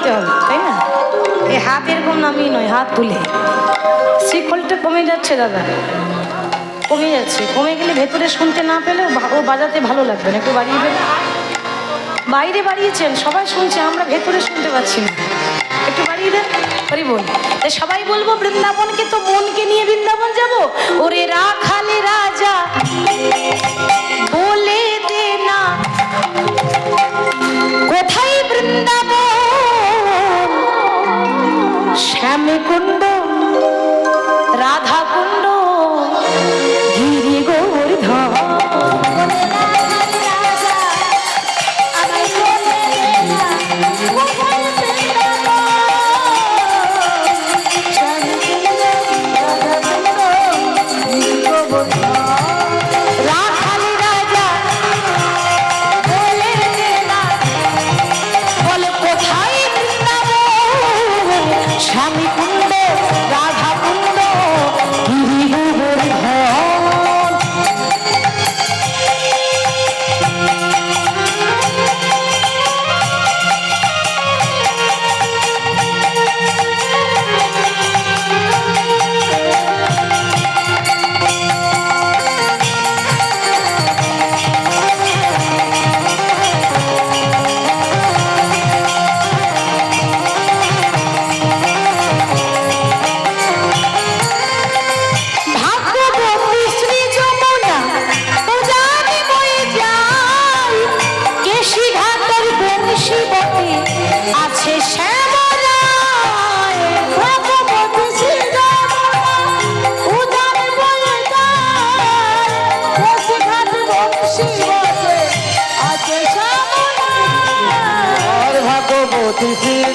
দিতে হবে, তাই না? এই হাত এরকম নামিয়ে নয়, হাত তুলে। শিকলটা কমে যাচ্ছে দাদা, কমে যাচ্ছে। কমে গেলে ভেতরে শুনতে না পেলে ও বাজাতে ভালো লাগবে না, একটু বাড়িয়ে দেবে। বাইরে বাড়িয়েছেন, সবাই শুনছে, আমরা ভেতরে শুনতে পাচ্ছি না, একটু বাড়িয়ে দেন। হরি বল। তাই সবাই বলবো বৃন্দাবনকে তো মনকে নিয়ে বৃন্দাবন যাব। ওরে রাখালে রাজা বলে দে না কোথায় বৃন্দাবন, শ্যামকুণ্ড রাধা কুণ্ড গিরি গোবর্ধন।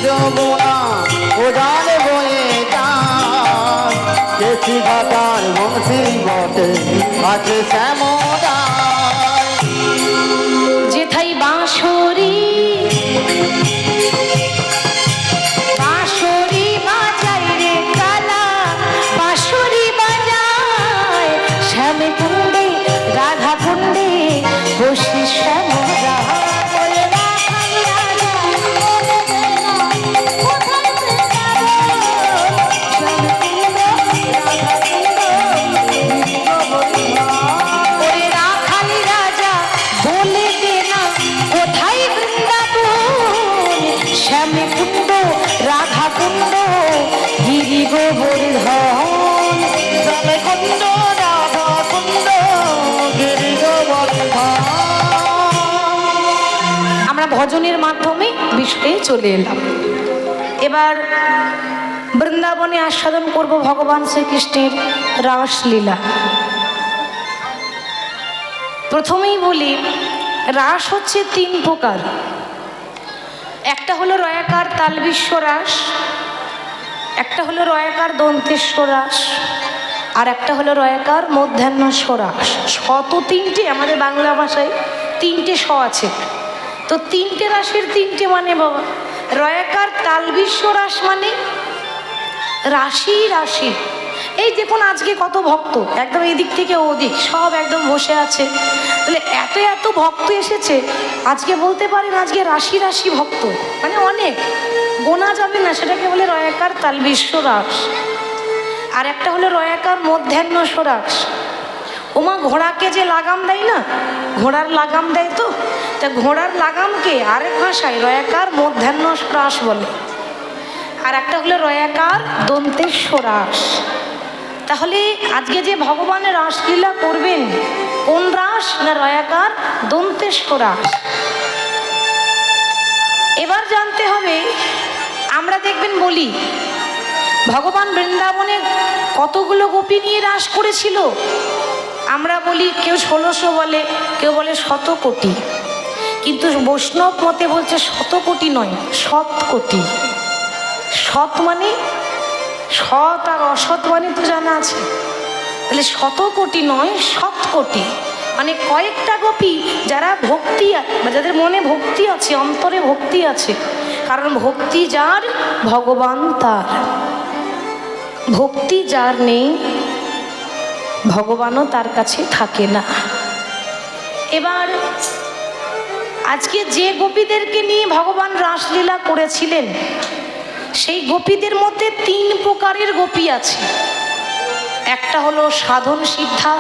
যমুনা উদার বয়ে যান, কেশি ঘাটার বংশী বটে আছে শ্যামদান। যেথাই বাঁশরি বাঁশরি বাজাই রে কালা, বাঁশরি বাজায় শ্যামকুণ্ডে রাধা কুণ্ডে বসি শ্যামরা। আমরা ভজনের মাধ্যমে বিষয়ে চলে এলাম। এবার বৃন্দাবনে আস্বাদন করব ভগবান শ্রীকৃষ্ণের রাসলীলা। প্রথমেই বলি, রাস হচ্ছে তিন প্রকার। একটা হলো রয়াকার তালবিশ্ব রাস, একটা হলো রয়াকার দন্তেশ্বর রাস, আর একটা হলো রয়াকার মধ্যাহ্নস্ব রাস। স তো তিনটে, আমাদের বাংলা ভাষায় তিনটে স আছে, তো তিনটে রাসের তিনটে মানে বাবা। রয়াকার তালবিশ্ব রাস মানে রাশি রাশি। এই দেখুন আজকে কত ভক্ত, একদম এদিক থেকে ওদিক সব একদম বসে আছে, তাহলে এত এত ভক্ত এসেছে আজকে, বলতে পারেন আজকে রাশি রাশি ভক্ত, মানে অনেক, গোনা যাবে না। সেটাকে বলে রয়াকার তালবিশ্ব রাস। আর একটা হলো রয়াকার মধ্যাহ্নস্ব রাস। ওমা ঘোড়াকে যে লাগাম দেয় না, ঘোড়ার লাগাম দেয় তো, তা ঘোড়ার লাগামকে আরেক ভাষায় রয়াকার মধ্যাহ্নস্ব রাস বলে। আর একটা হলো রয়াকার দন্তেশ্ব রাস। তাহলে আজকে যে ভগবানের রাসলীলা করবেন, কোন রাস না রয়াকার দন্তেশ্ব রাস। এবার জানতে হবে, আমরা দেখবেন বলি ভগবান বৃন্দাবনে কতগুলো গোপী নিয়ে রাস করেছিল। আমরা বলি কেউ 1600 বলে, কেউ বলে 100 কোটি, কিন্তু বৈষ্ণব মতে বলছে 100 কোটি নয়, 100 কোটি। সৎ মানে সৎ আর অসৎ মানে তো জানা আছে, তাহলে 100 কোটি নয় 100 কোটি, মানে কয়েকটা গোপী যারা ভক্তি, যাদের মনে ভক্তি আছে, অন্তরে ভক্তি আছে। কারণ ভক্তি যার ভগবান তার, ভক্তি যার নেই ভগবানও তার কাছে থাকে না। এবার আজকে যে গোপীদেরকে নিয়ে ভগবান রাসলীলা করেছিলেন, সেই গোপীদের মধ্যে 3 প্রকারের গোপী আছে। একটা হলো সাধন সিদ্ধা,